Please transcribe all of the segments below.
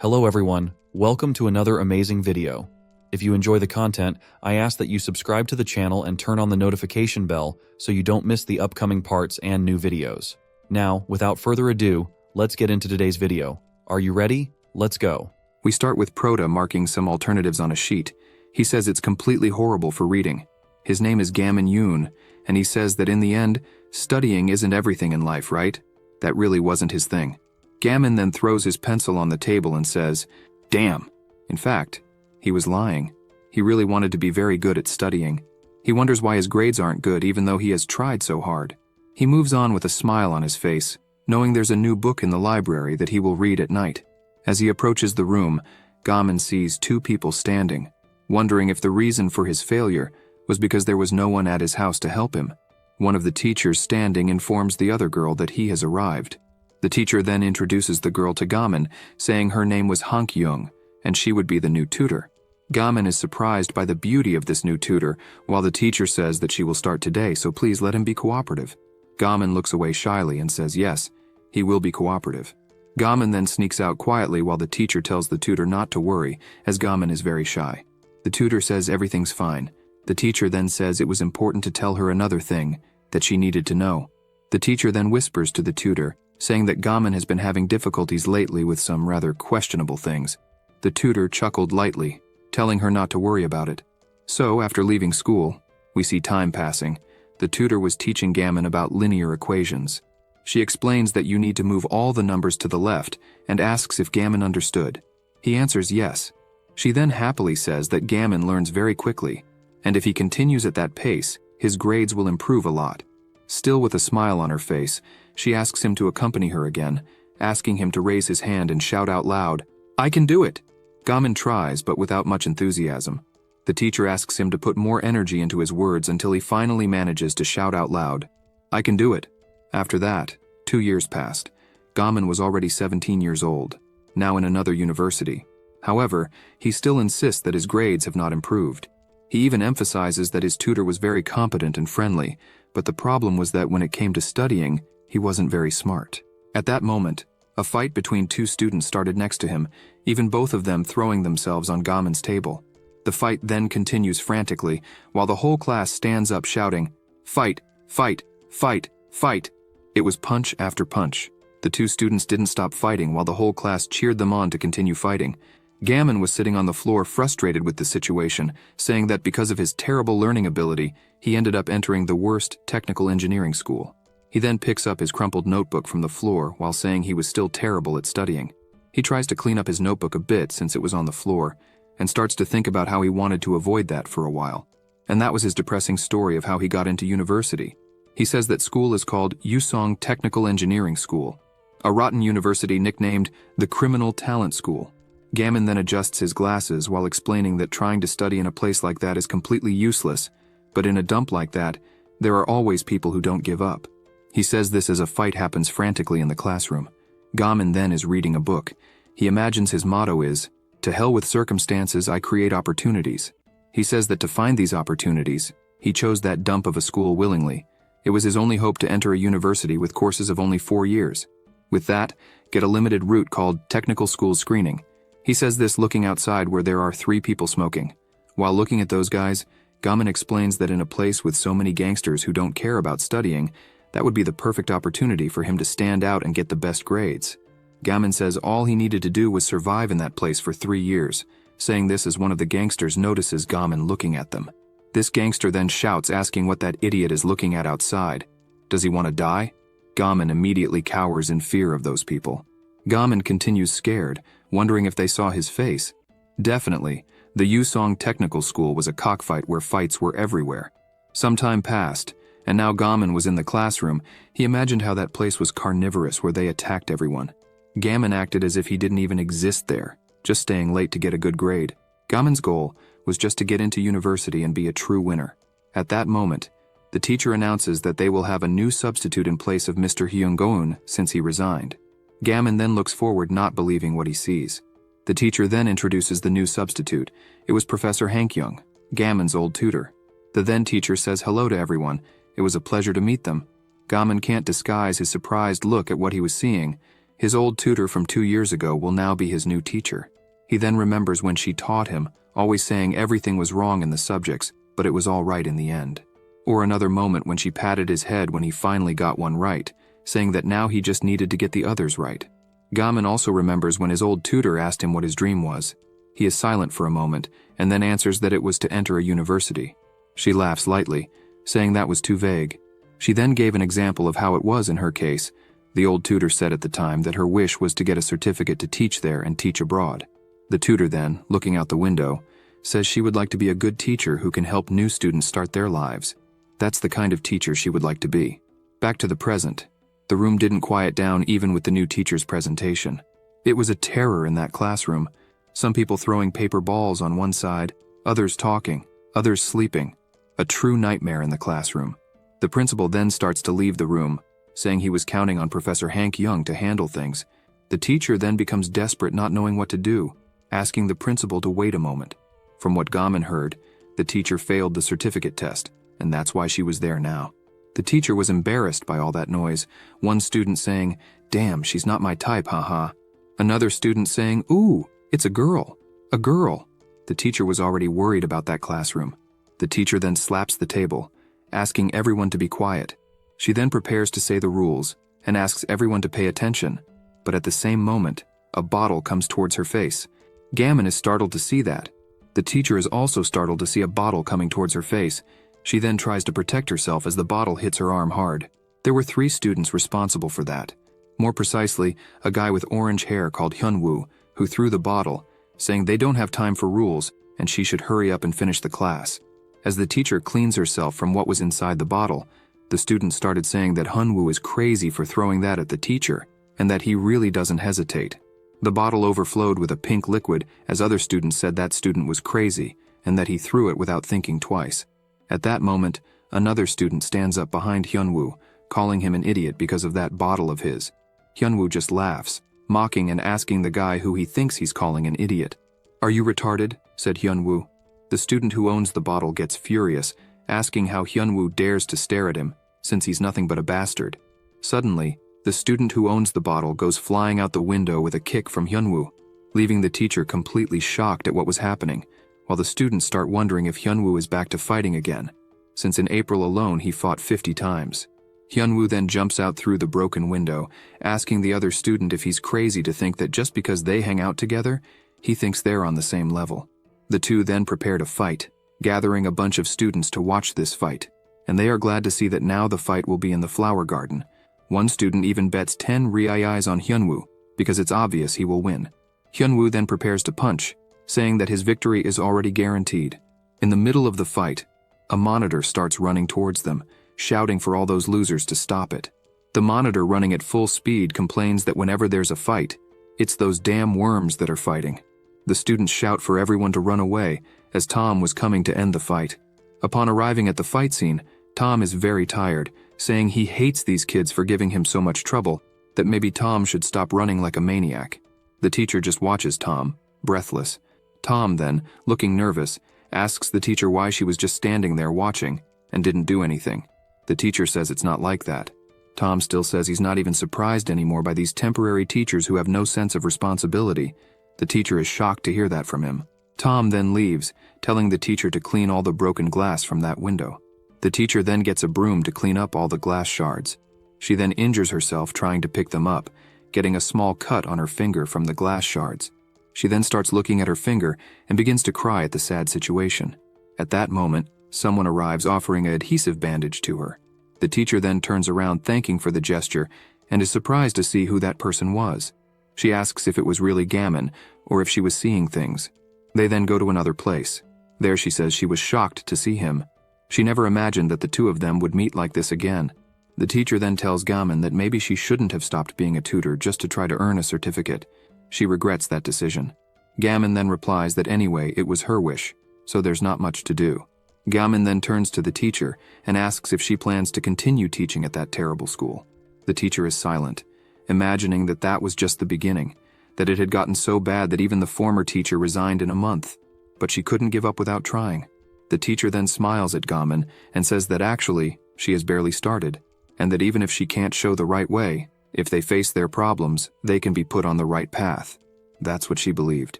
Hello everyone, welcome to another amazing video. If you enjoy the content, I ask that you subscribe to the channel and turn on the notification bell so you don't miss the upcoming parts and new videos. Now, without further ado, let's get into today's video. Are you ready? Let's go. We start with Prota marking some alternatives on a sheet. He says it's completely horrible for reading. His name is Gamin Yoon, and he says that in the end, studying isn't everything in life, right? That really wasn't his thing. Gamin then throws his pencil on the table and says, "Damn." In fact, he was lying. He really wanted to be very good at studying. He wonders why his grades aren't good even though he has tried so hard. He moves on with a smile on his face, knowing there's a new book in the library that he will read at night. As he approaches the room, Gamin sees two people standing, wondering if the reason for his failure was because there was no one at his house to help him. One of the teachers standing informs the other girl that he has arrived. The teacher then introduces the girl to Gamin, saying her name was Hank Young, and she would be the new tutor. Gamin is surprised by the beauty of this new tutor, while the teacher says that she will start today, so please let him be cooperative. Gamin looks away shyly and says yes, he will be cooperative. Gamin then sneaks out quietly while the teacher tells the tutor not to worry, as Gamin is very shy. The tutor says everything's fine. The teacher then says it was important to tell her another thing that she needed to know. The teacher then whispers to the tutor, saying that Gamin has been having difficulties lately with some rather questionable things. The tutor chuckled lightly, telling her not to worry about it. So, after leaving school, we see time passing. The tutor was teaching Gamin about linear equations. She explains that you need to move all the numbers to the left and asks if Gamin understood. He answers yes. She then happily says that Gamin learns very quickly, and if he continues at that pace, his grades will improve a lot. Still with a smile on her face, she asks him to accompany her again, asking him to raise his hand and shout out loud, "I can do it!" Gamin tries, but without much enthusiasm. The teacher asks him to put more energy into his words until he finally manages to shout out loud, "I can do it!" After that, 2 years passed. Gamin was already 17 years old, now in another university. However, he still insists that his grades have not improved. He even emphasizes that his tutor was very competent and friendly, but the problem was that when it came to studying, he wasn't very smart. At that moment, a fight between two students started next to him, even both of them throwing themselves on Gamin's table. The fight then continues frantically, while the whole class stands up shouting, "Fight! Fight! Fight! Fight!" It was punch after punch. The two students didn't stop fighting while the whole class cheered them on to continue fighting. Gamin was sitting on the floor frustrated with the situation, saying that because of his terrible learning ability, he ended up entering the worst technical engineering school. He then picks up his crumpled notebook from the floor while saying he was still terrible at studying. He tries to clean up his notebook a bit since it was on the floor, and starts to think about how he wanted to avoid that for a while. And that was his depressing story of how he got into university. He says that school is called Yusong Technical Engineering School, a rotten university nicknamed the Criminal Talent School. Gamin then adjusts his glasses while explaining that trying to study in a place like that is completely useless, but in a dump like that, there are always people who don't give up. He says this as a fight happens frantically in the classroom. Gamin then is reading a book. He imagines his motto is, "To hell with circumstances, I create opportunities." He says that to find these opportunities, he chose that dump of a school willingly. It was his only hope to enter a university with courses of only 4 years. With that, get a limited route called technical school screening. He says this looking outside where there are 3 people smoking. While looking at those guys, Gamin explains that in a place with so many gangsters who don't care about studying, that would be the perfect opportunity for him to stand out and get the best grades. Gamin says all he needed to do was survive in that place for 3 years, saying this as one of the gangsters notices Gamin looking at them. This gangster then shouts asking what that idiot is looking at outside. Does he want to die? Gamin immediately cowers in fear of those people. Gamin continues scared, wondering if they saw his face. Definitely, the Yusong Technical School was a cockfight where fights were everywhere. Some time passed, and now Gamin was in the classroom. He imagined how that place was carnivorous where they attacked everyone. Gamin acted as if he didn't even exist there, just staying late to get a good grade. Gamin's goal was just to get into university and be a true winner. At that moment, the teacher announces that they will have a new substitute in place of Mr. Hyung-goon since he resigned. Gamin then looks forward, not believing what he sees. The teacher then introduces the new substitute. It was Professor Hank Young, Gamin's old tutor. The then teacher says hello to everyone. It was a pleasure to meet them. Gamin can't disguise his surprised look at what he was seeing. His old tutor from 2 years ago will now be his new teacher. He then remembers when she taught him, always saying everything was wrong in the subjects, but it was all right in the end. Or another moment when she patted his head when he finally got one right, saying that now he just needed to get the others right. Gamin also remembers when his old tutor asked him what his dream was. He is silent for a moment, and then answers that it was to enter a university. She laughs lightly, saying that was too vague. She then gave an example of how it was in her case. The old tutor said at the time that her wish was to get a certificate to teach there and teach abroad. The tutor then, looking out the window, says she would like to be a good teacher who can help new students start their lives. That's the kind of teacher she would like to be. Back to the present. The room didn't quiet down even with the new teacher's presentation. It was a terror in that classroom. Some people throwing paper balls on one side, others talking, others sleeping. A true nightmare in the classroom. The principal then starts to leave the room, saying he was counting on Professor Hank Young to handle things. The teacher then becomes desperate, not knowing what to do, asking the principal to wait a moment. From what Gamin heard, the teacher failed the certificate test, and that's why she was there now. The teacher was embarrassed by all that noise, one student saying, "Damn, she's not my type, haha." Another student saying, "Ooh, it's a girl, a girl." The teacher was already worried about that classroom. The teacher then slaps the table, asking everyone to be quiet. She then prepares to say the rules, and asks everyone to pay attention. But at the same moment, a bottle comes towards her face. Gamin is startled to see that. The teacher is also startled to see a bottle coming towards her face. She then tries to protect herself as the bottle hits her arm hard. There were 3 students responsible for that. More precisely, a guy with orange hair called Hyunwoo, who threw the bottle, saying they don't have time for rules and she should hurry up and finish the class. As the teacher cleans herself from what was inside the bottle, the students started saying that Hyunwoo is crazy for throwing that at the teacher, and that he really doesn't hesitate. The bottle overflowed with a pink liquid as other students said that student was crazy, and that he threw it without thinking twice. At that moment, another student stands up behind Hyunwoo, calling him an idiot because of that bottle of his. Hyunwoo just laughs, mocking and asking the guy who he thinks he's calling an idiot. "Are you retarded?" said Hyunwoo. The student who owns the bottle gets furious, asking how Hyunwoo dares to stare at him, since he's nothing but a bastard. Suddenly, the student who owns the bottle goes flying out the window with a kick from Hyunwoo, leaving the teacher completely shocked at what was happening, while the students start wondering if Hyunwoo is back to fighting again, since in April alone he fought 50 times. Hyunwoo then jumps out through the broken window, asking the other student if he's crazy to think that just because they hang out together, he thinks they're on the same level. The two then prepare to fight, gathering a bunch of students to watch this fight, and they are glad to see that now the fight will be in the flower garden. One student even bets 10 reais on Hyunwoo, because it's obvious he will win. Hyunwoo then prepares to punch, saying that his victory is already guaranteed. In the middle of the fight, a monitor starts running towards them, shouting for all those losers to stop it. The monitor running at full speed complains that whenever there's a fight, it's those damn worms that are fighting. The students shout for everyone to run away, as Tom was coming to end the fight. Upon arriving at the fight scene, Tom is very tired, saying he hates these kids for giving him so much trouble, that maybe Tom should stop running like a maniac. The teacher just watches Tom, breathless. Tom then, looking nervous, asks the teacher why she was just standing there watching, and didn't do anything. The teacher says it's not like that. Tom still says he's not even surprised anymore by these temporary teachers who have no sense of responsibility. The teacher is shocked to hear that from him. Tom then leaves, telling the teacher to clean all the broken glass from that window. The teacher then gets a broom to clean up all the glass shards. She then injures herself trying to pick them up, getting a small cut on her finger from the glass shards. She then starts looking at her finger and begins to cry at the sad situation. At that moment, someone arrives offering an adhesive bandage to her. The teacher then turns around thanking for the gesture and is surprised to see who that person was. She asks if it was really Gamin or if she was seeing things. They then go to another place. There she says she was shocked to see him. She never imagined that the two of them would meet like this again. The teacher then tells Gamin that maybe she shouldn't have stopped being a tutor just to try to earn a certificate. She regrets that decision. Gamin then replies that anyway it was her wish, so there's not much to do. Gamin then turns to the teacher and asks if she plans to continue teaching at that terrible school. The teacher is silent, imagining that that was just the beginning, that it had gotten so bad that even the former teacher resigned in a month. But she couldn't give up without trying. The teacher then smiles at Gamin and says that actually, she has barely started, and that even if she can't show the right way, If they face their problems, they can be put on the right path. That's what she believed,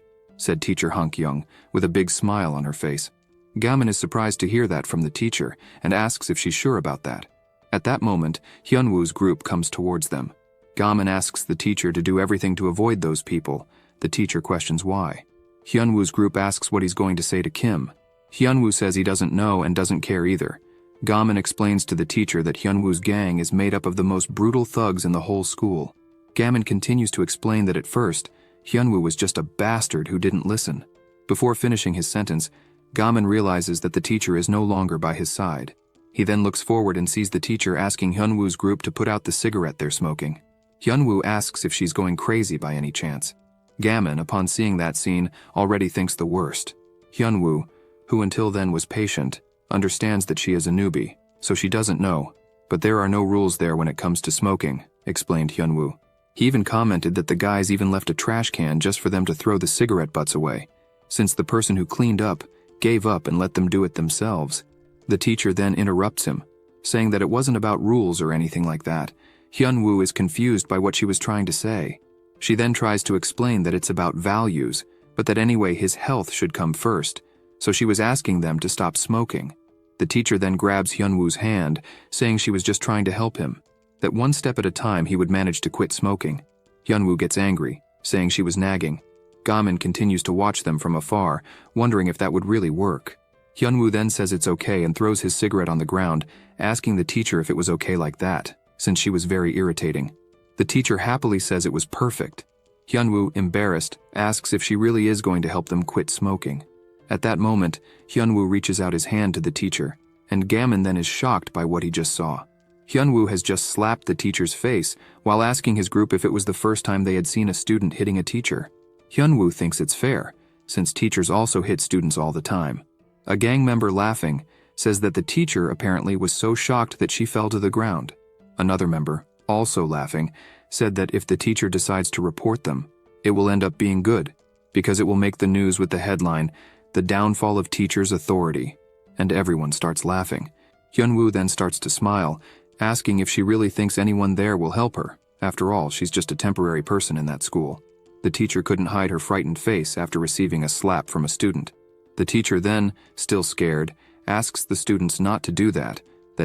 said teacher Hunk Young, with a big smile on her face. Gamin is surprised to hear that from the teacher and asks if she's sure about that. At that moment, Hyunwoo's group comes towards them. Gamin asks the teacher to do everything to avoid those people. The teacher questions why. Hyunwoo's group asks what he's going to say to Kim. Hyunwoo says he doesn't know and doesn't care either. Gamin explains to the teacher that Hyunwoo's gang is made up of the most brutal thugs in the whole school. Gamin continues to explain that at first, Hyunwoo was just a bastard who didn't listen. Before finishing his sentence, Gamin realizes that the teacher is no longer by his side. He then looks forward and sees the teacher asking Hyunwoo's group to put out the cigarette they're smoking. Hyunwoo asks if she's going crazy by any chance. Gamin, upon seeing that scene, already thinks the worst. Hyunwoo, who until then was patient, understands that she is a newbie, so she doesn't know. But there are no rules there when it comes to smoking, explained Hyunwoo. He even commented that the guys even left a trash can just for them to throw the cigarette butts away, since the person who cleaned up gave up and let them do it themselves. The teacher then interrupts him, saying that it wasn't about rules or anything like that. Hyunwoo is confused by what she was trying to say. She then tries to explain that it's about values, but that anyway his health should come first, so she was asking them to stop smoking. The teacher then grabs Hyunwoo's hand, saying she was just trying to help him, that one step at a time he would manage to quit smoking. Hyunwoo gets angry, saying she was nagging. Gamin continues to watch them from afar, wondering if that would really work. Hyunwoo then says it's okay and throws his cigarette on the ground, asking the teacher if it was okay like that, since she was very irritating. The teacher happily says it was perfect. Hyunwoo, embarrassed, asks if she really is going to help them quit smoking. At that moment, Hyunwoo reaches out his hand to the teacher, and Gamin then is shocked by what he just saw. Hyunwoo has just slapped the teacher's face while asking his group if it was the first time they had seen a student hitting a teacher. Hyunwoo thinks it's fair, since teachers also hit students all the time. A gang member, laughing, says that the teacher apparently was so shocked that she fell to the ground. Another member, also laughing, said that if the teacher decides to report them, it will end up being good, because it will make the news with the headline, "The Downfall of Teachers' Authority," and everyone starts laughing. Hyunwoo then starts to smile, asking if she really thinks anyone there will help her. After all, she's just a temporary person in that school. The teacher couldn't hide her frightened face after receiving a slap from a student. The teacher then, still scared, asks the students not to do that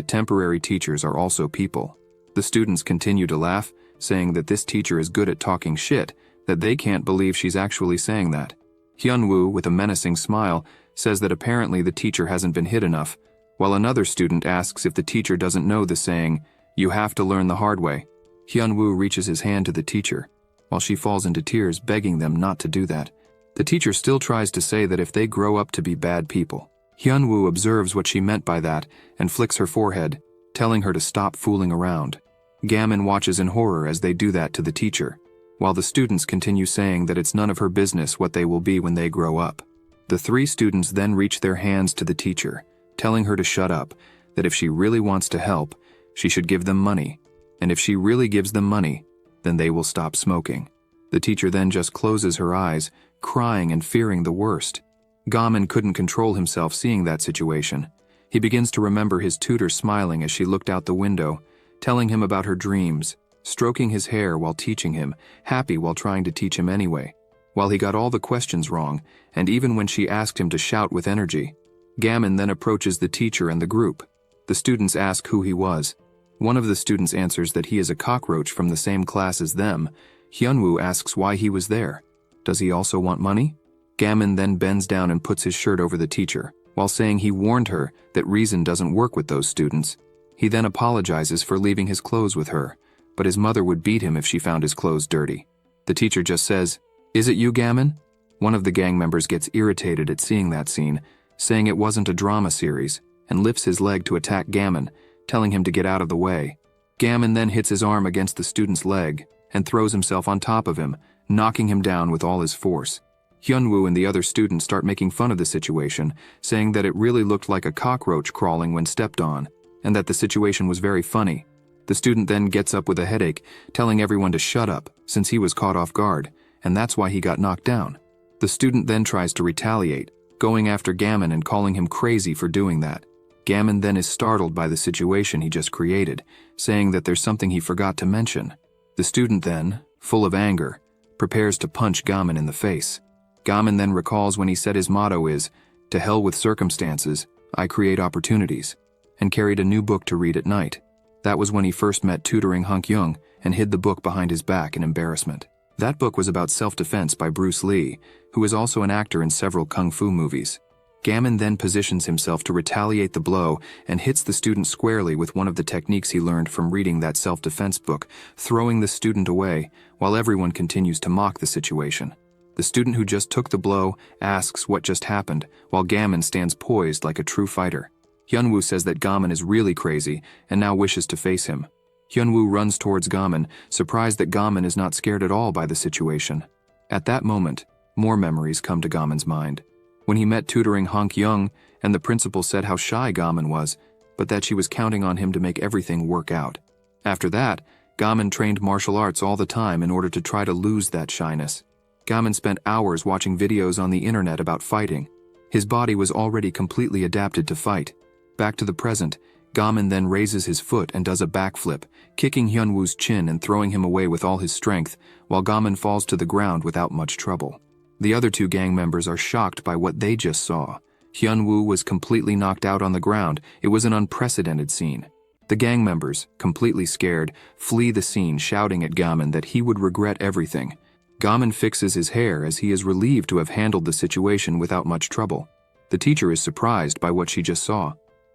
temporary teachers are also people. The students continue to laugh, saying that this teacher is good at talking shit, that they can't believe she's actually saying that. Hyunwoo, with a menacing smile, says that apparently the teacher hasn't been hit enough, while another student asks if the teacher doesn't know the saying, "You have to learn the hard way." Hyunwoo reaches his hand to the teacher, while she falls into tears, begging them not to do that. The teacher still tries to say that if they grow up to be bad people. Hyunwoo observes what she meant by that and flicks her forehead, telling her to stop fooling around. Gamin watches in horror as they do that to the teacher, while the students continue saying that it's none of her business what they will be when they grow up. The three students then reach their hands to the teacher, telling her to shut up, that if she really wants to help, she should give them money, and if she really gives them money, then they will stop smoking. The teacher then just closes her eyes, crying and fearing the worst. Gamin couldn't control himself seeing that situation. He begins to remember his tutor smiling as she looked out the window, telling him about her dreams, stroking his hair while teaching him, happy while trying to teach him anyway, while he got all the questions wrong, and even when she asked him to shout with energy. Gamin then approaches the teacher and the group. The students ask who he was. One of the students answers that he is a cockroach from the same class as them. Hyunwoo asks why he was there. Does he also want money? Gamin then bends down and puts his shirt over the teacher, while saying he warned her that reason doesn't work with those students. He then apologizes for leaving his clothes with her, but his mother would beat him if she found his clothes dirty. The teacher just says, "Is it you, Gamin?" One of the gang members gets irritated at seeing that scene, saying it wasn't a drama series, and lifts his leg to attack Gamin, telling him to get out of the way. Gamin then hits his arm against the student's leg and throws himself on top of him, knocking him down with all his force. Hyunwoo and the other students start making fun of the situation, saying that it really looked like a cockroach crawling when stepped on, and that the situation was very funny. The student then gets up with a headache, telling everyone to shut up, since he was caught off guard, and that's why he got knocked down. The student then tries to retaliate, going after Gamin and calling him crazy for doing that. Gamin then is startled by the situation he just created, saying that there's something he forgot to mention. The student then, full of anger, prepares to punch Gamin in the face. Gamin then recalls when he said his motto is, "To hell with circumstances, I create opportunities," and carried a new book to read at night. That was when he first met tutoring Hunk Young and hid the book behind his back in embarrassment. That book was about self-defense by Bruce Lee, who is also an actor in several kung fu movies. Gamin then positions himself to retaliate the blow and hits the student squarely with one of the techniques he learned from reading that self-defense book, throwing the student away while everyone continues to mock the situation. The student who just took the blow asks what just happened, while Gamin stands poised like a true fighter. Hyunwoo says that Gamin is really crazy and now wishes to face him. Hyunwoo runs towards Gamin, surprised that Gamin is not scared at all by the situation. At that moment, more memories come to Gamin's mind. When he met tutoring Hunk Young, and the principal said how shy Gamin was, but that she was counting on him to make everything work out. After that, Gamin trained martial arts all the time in order to try to lose that shyness. Gamin spent hours watching videos on the internet about fighting. His body was already completely adapted to fight. Back to the present, Gamin then raises his foot and does a backflip, kicking Hyunwoo's chin and throwing him away with all his strength, while Gamin falls to the ground without much trouble. The other two gang members are shocked by what they just saw. Hyunwoo was completely knocked out on the ground. It was an unprecedented scene. The gang members, completely scared, flee the scene, shouting at Gamin that he would regret everything. Gamin fixes his hair as he is relieved to have handled the situation without much trouble. The teacher is surprised by what she just saw.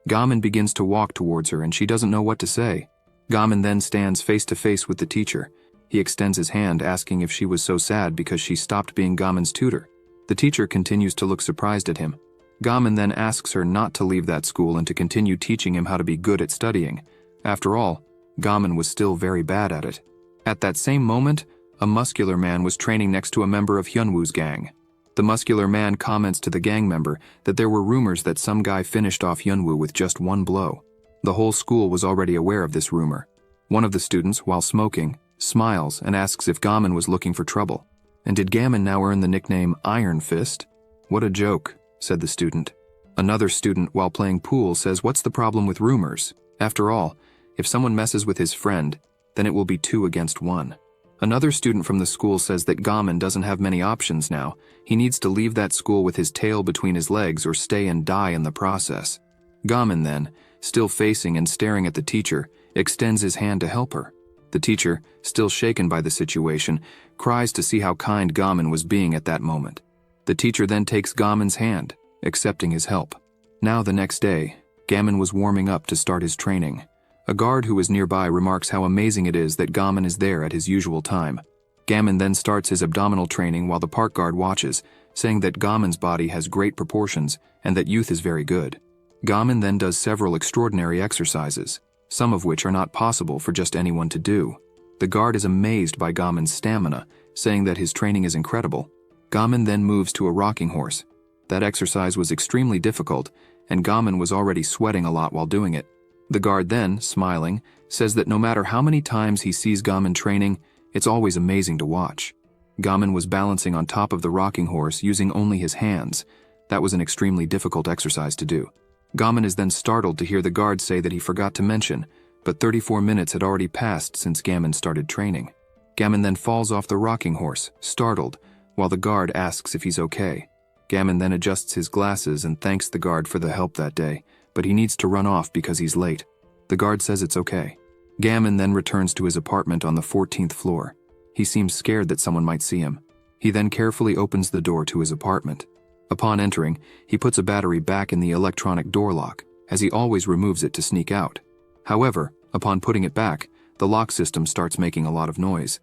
Gamin begins to walk towards her and she doesn't know what to say. Gamin then stands face to face with the teacher. He extends his hand asking if she was so sad because she stopped being Gamin's tutor. The teacher continues to look surprised at him. Gamin then asks her not to leave that school and to continue teaching him how to be good at studying. After all, Gamin was still very bad at it. At that same moment, a muscular man was training next to a member of Hyunwoo's gang. The muscular man comments to the gang member that there were rumors that some guy finished off Hyunwoo with just one blow. The whole school was already aware of this rumor. One of the students, while smoking, smiles and asks if Gamin was looking for trouble. And did Gamin now earn the nickname Iron Fist? What a joke, said the student. Another student, while playing pool, says, what's the problem with rumors? After all, if someone messes with his friend, then it will be 2 against 1. Another student from the school says that Gamin doesn't have many options now. He needs to leave that school with his tail between his legs or stay and die in the process. Gamin then, still facing and staring at the teacher, extends his hand to help her. The teacher, still shaken by the situation, cries to see how kind Gamin was being at that moment. The teacher then takes Gamin's hand, accepting his help. Now the next day, Gamin was warming up to start his training. A guard who is nearby remarks how amazing it is that Gamin is there at his usual time. Gamin then starts his abdominal training while the park guard watches, saying that Gamin's body has great proportions and that youth is very good. Gamin then does several extraordinary exercises, some of which are not possible for just anyone to do. The guard is amazed by Gamin's stamina, saying that his training is incredible. Gamin then moves to a rocking horse. That exercise was extremely difficult, and Gamin was already sweating a lot while doing it. The guard then, smiling, says that no matter how many times he sees Gamin training, it's always amazing to watch. Gamin was balancing on top of the rocking horse using only his hands. That was an extremely difficult exercise to do. Gamin is then startled to hear the guard say that he forgot to mention, but 34 minutes had already passed since Gamin started training. Gamin then falls off the rocking horse, startled, while the guard asks if he's okay. Gamin then adjusts his glasses and thanks the guard for the help that day, but he needs to run off because he's late. The guard says it's okay. Gamin then returns to his apartment on the 14th floor. He seems scared that someone might see him. He then carefully opens the door to his apartment. Upon entering, he puts a battery back in the electronic door lock, as he always removes it to sneak out. However, upon putting it back, the lock system starts making a lot of noise.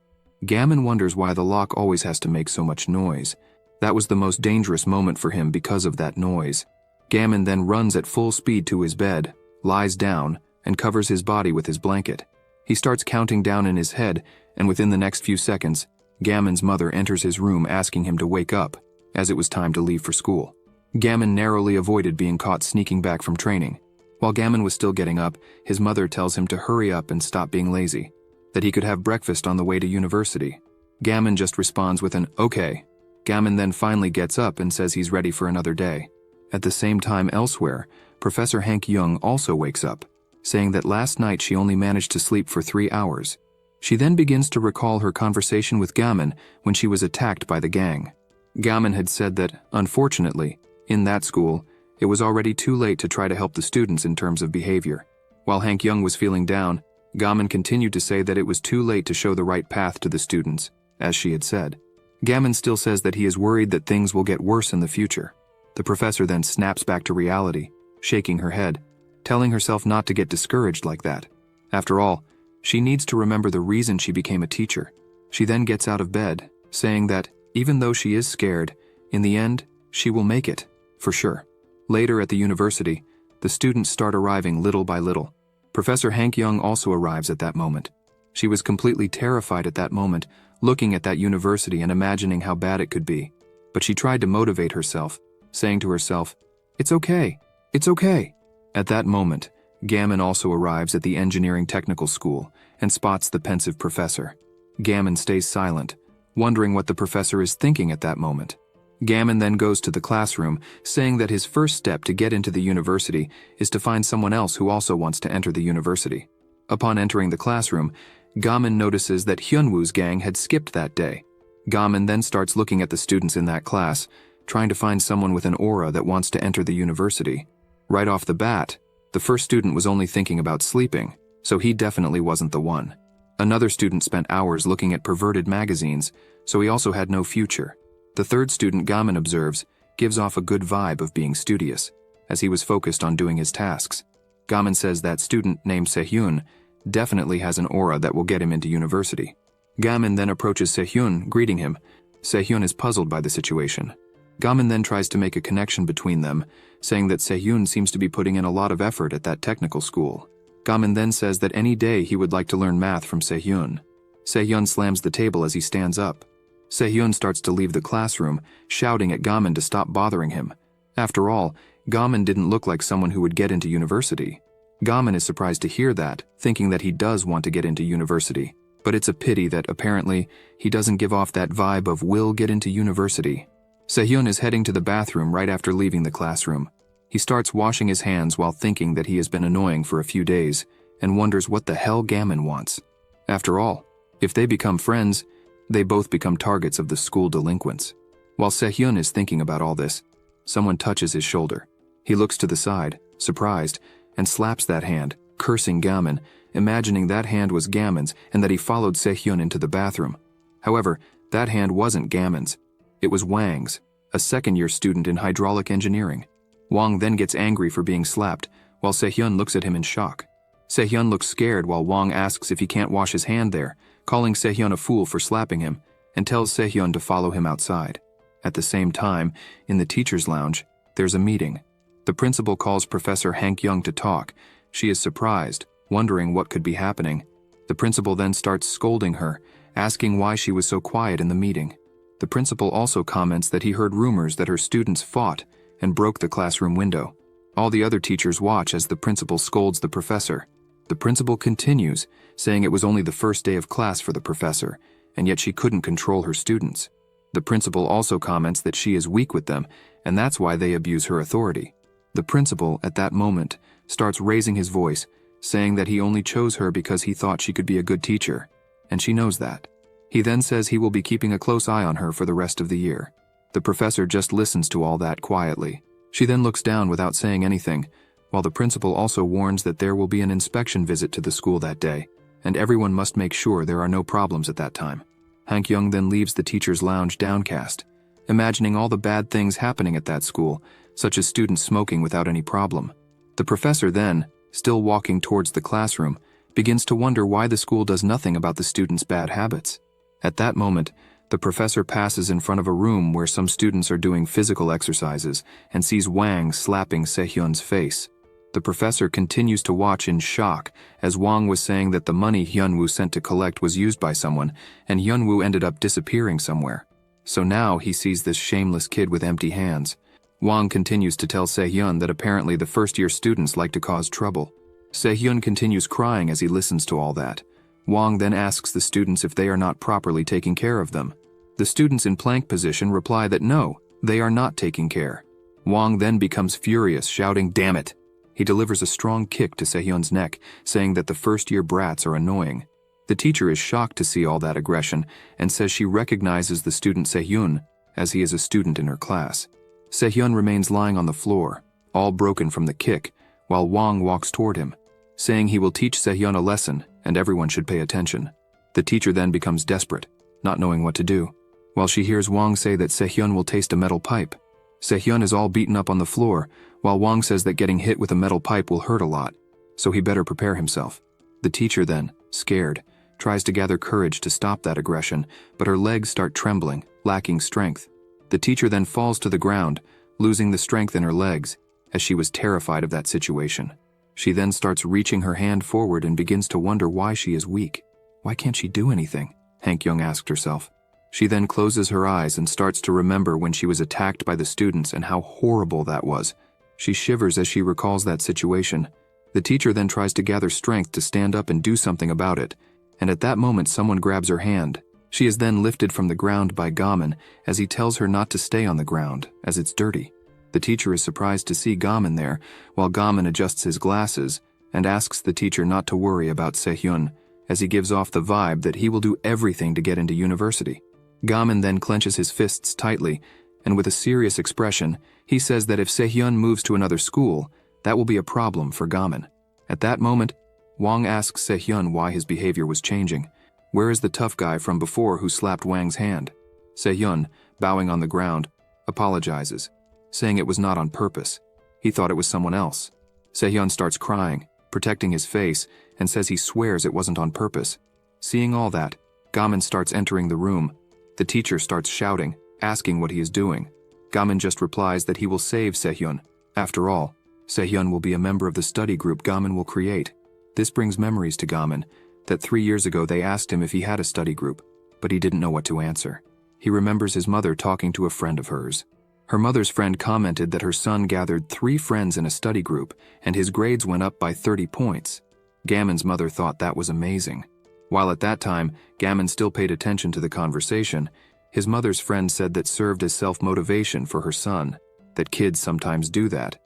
Gamin wonders why the lock always has to make so much noise. That was the most dangerous moment for him because of that noise. Gamin then runs at full speed to his bed, lies down, and covers his body with his blanket. He starts counting down in his head, and within the next few seconds, Gamin's mother enters his room asking him to wake up, as it was time to leave for school. Gamin narrowly avoided being caught sneaking back from training. While Gamin was still getting up, his mother tells him to hurry up and stop being lazy, that he could have breakfast on the way to university. Gamin just responds with an okay. Gamin then finally gets up and says he's ready for another day. At the same time elsewhere, Professor Hank Young also wakes up, saying that last night she only managed to sleep for 3 hours. She then begins to recall her conversation with Gamin when she was attacked by the gang. Gamin had said that, unfortunately, in that school, it was already too late to try to help the students in terms of behavior. While Hank Young was feeling down, Gamin continued to say that it was too late to show the right path to the students, as she had said. Gamin still says that he is worried that things will get worse in the future. The professor then snaps back to reality, shaking her head, telling herself not to get discouraged like that. After all, she needs to remember the reason she became a teacher. She then gets out of bed, saying that, even though she is scared, in the end, she will make it, for sure. Later at the university, the students start arriving little by little. Professor Hank Young also arrives at that moment. She was completely terrified at that moment, looking at that university and imagining how bad it could be. But she tried to motivate herself, saying to herself, "It's okay, it's okay." At that moment, Gamin also arrives at the engineering technical school and spots the pensive professor. Gamin stays silent, wondering what the professor is thinking at that moment. Gamin then goes to the classroom, saying that his first step to get into the university is to find someone else who also wants to enter the university. Upon entering the classroom, Gamin notices that Hyunwoo's gang had skipped that day. Gamin then starts looking at the students in that class, trying to find someone with an aura that wants to enter the university. Right off the bat, the first student was only thinking about sleeping, so he definitely wasn't the one. Another student spent hours looking at perverted magazines, so he also had no future. The third student, Gamin observes, gives off a good vibe of being studious, as he was focused on doing his tasks. Gamin says that student named Sehyun definitely has an aura that will get him into university. Gamin then approaches Sehyun, greeting him. Sehyun is puzzled by the situation. Gamin then tries to make a connection between them, saying that Sehyun seems to be putting in a lot of effort at that technical school. Gamin then says that any day he would like to learn math from Sehyun. Sehyun slams the table as he stands up. Sehyun starts to leave the classroom, shouting at Gamin to stop bothering him. After all, Gamin didn't look like someone who would get into university. Gamin is surprised to hear that, thinking that he does want to get into university. But it's a pity that apparently he doesn't give off that vibe of will get into university. Sehyun is heading to the bathroom right after leaving the classroom. He starts washing his hands while thinking that he has been annoying for a few days and wonders what the hell Gamin wants. After all, if they become friends, they both become targets of the school delinquents. While Sehyun is thinking about all this, someone touches his shoulder. He looks to the side, surprised, and slaps that hand, cursing Gamin, imagining that hand was Gamin's and that he followed Sehyun into the bathroom. However, that hand wasn't Gamin's. It was Wang's, a second-year student in hydraulic engineering. Wang then gets angry for being slapped, while Sehyun looks at him in shock. Sehyun looks scared while Wang asks if he can't wash his hand there, calling Sehyun a fool for slapping him, and tells Sehyun to follow him outside. At the same time, in the teacher's lounge, there's a meeting. The principal calls Professor Hank Young to talk. She is surprised, wondering what could be happening. The principal then starts scolding her, asking why she was so quiet in the meeting. The principal also comments that he heard rumors that her students fought and broke the classroom window. All the other teachers watch as the principal scolds the professor. The principal continues, saying it was only the first day of class for the professor, and yet she couldn't control her students. The principal also comments that she is weak with them, and that's why they abuse her authority. The principal, at that moment, starts raising his voice, saying that he only chose her because he thought she could be a good teacher, and she knows that. He then says he will be keeping a close eye on her for the rest of the year. The professor just listens to all that quietly. She then looks down without saying anything, while the principal also warns that there will be an inspection visit to the school that day, and everyone must make sure there are no problems at that time. Hank Young then leaves the teacher's lounge downcast, imagining all the bad things happening at that school, such as students smoking without any problem. The professor then, still walking towards the classroom, begins to wonder why the school does nothing about the students' bad habits. At that moment, the professor passes in front of a room where some students are doing physical exercises and sees Wang slapping Sehyun's face. The professor continues to watch in shock as Wang was saying that the money Hyunwoo sent to collect was used by someone and Hyunwoo ended up disappearing somewhere. So now he sees this shameless kid with empty hands. Wang continues to tell Sehyun that apparently the first-year students like to cause trouble. Sehyun continues crying as he listens to all that. Wang then asks the students if they are not properly taking care of them. The students in plank position reply that no, they are not taking care. Wang then becomes furious, shouting, "Damn it!" He delivers a strong kick to Sehyun's neck, saying that the first-year brats are annoying. The teacher is shocked to see all that aggression and says she recognizes the student Sehyun, as he is a student in her class. Sehyun remains lying on the floor, all broken from the kick, while Wang walks toward him, saying he will teach Sehyun a lesson and everyone should pay attention. The teacher then becomes desperate, not knowing what to do, while she hears Wang say that Sehyun will taste a metal pipe. Sehyun is all beaten up on the floor, while Wang says that getting hit with a metal pipe will hurt a lot, so he better prepare himself. The teacher then, scared, tries to gather courage to stop that aggression, but her legs start trembling, lacking strength. The teacher then falls to the ground, losing the strength in her legs, as she was terrified of that situation. She then starts reaching her hand forward and begins to wonder why she is weak. Why can't she do anything? Hank Young asked herself. She then closes her eyes and starts to remember when she was attacked by the students and how horrible that was. She shivers as she recalls that situation. The teacher then tries to gather strength to stand up and do something about it, and at that moment someone grabs her hand. She is then lifted from the ground by Gamin as he tells her not to stay on the ground, as it's dirty. The teacher is surprised to see Gamin there, while Gamin adjusts his glasses and asks the teacher not to worry about Sehyun, as he gives off the vibe that he will do everything to get into university. Gamin then clenches his fists tightly, and with a serious expression, he says that if Sehyun moves to another school, that will be a problem for Gamin. At that moment, Wang asks Sehyun why his behavior was changing. Where is the tough guy from before who slapped Wang's hand? Sehyun, bowing on the ground, apologizes, saying it was not on purpose. He thought it was someone else. Sehyun starts crying, protecting his face, and says he swears it wasn't on purpose. Seeing all that, Gamin starts entering the room. The teacher starts shouting, asking what he is doing. Gamin just replies that he will save Sehyun. After all, Sehyun will be a member of the study group Gamin will create. This brings memories to Gamin, that 3 years ago they asked him if he had a study group, but he didn't know what to answer. He remembers his mother talking to a friend of hers. Her mother's friend commented that her son gathered 3 friends in a study group, and his grades went up by 30 points. Gamin's mother thought that was amazing. While at that time, Gamin still paid attention to the conversation, his mother's friend said that served as self-motivation for her son, that kids sometimes do that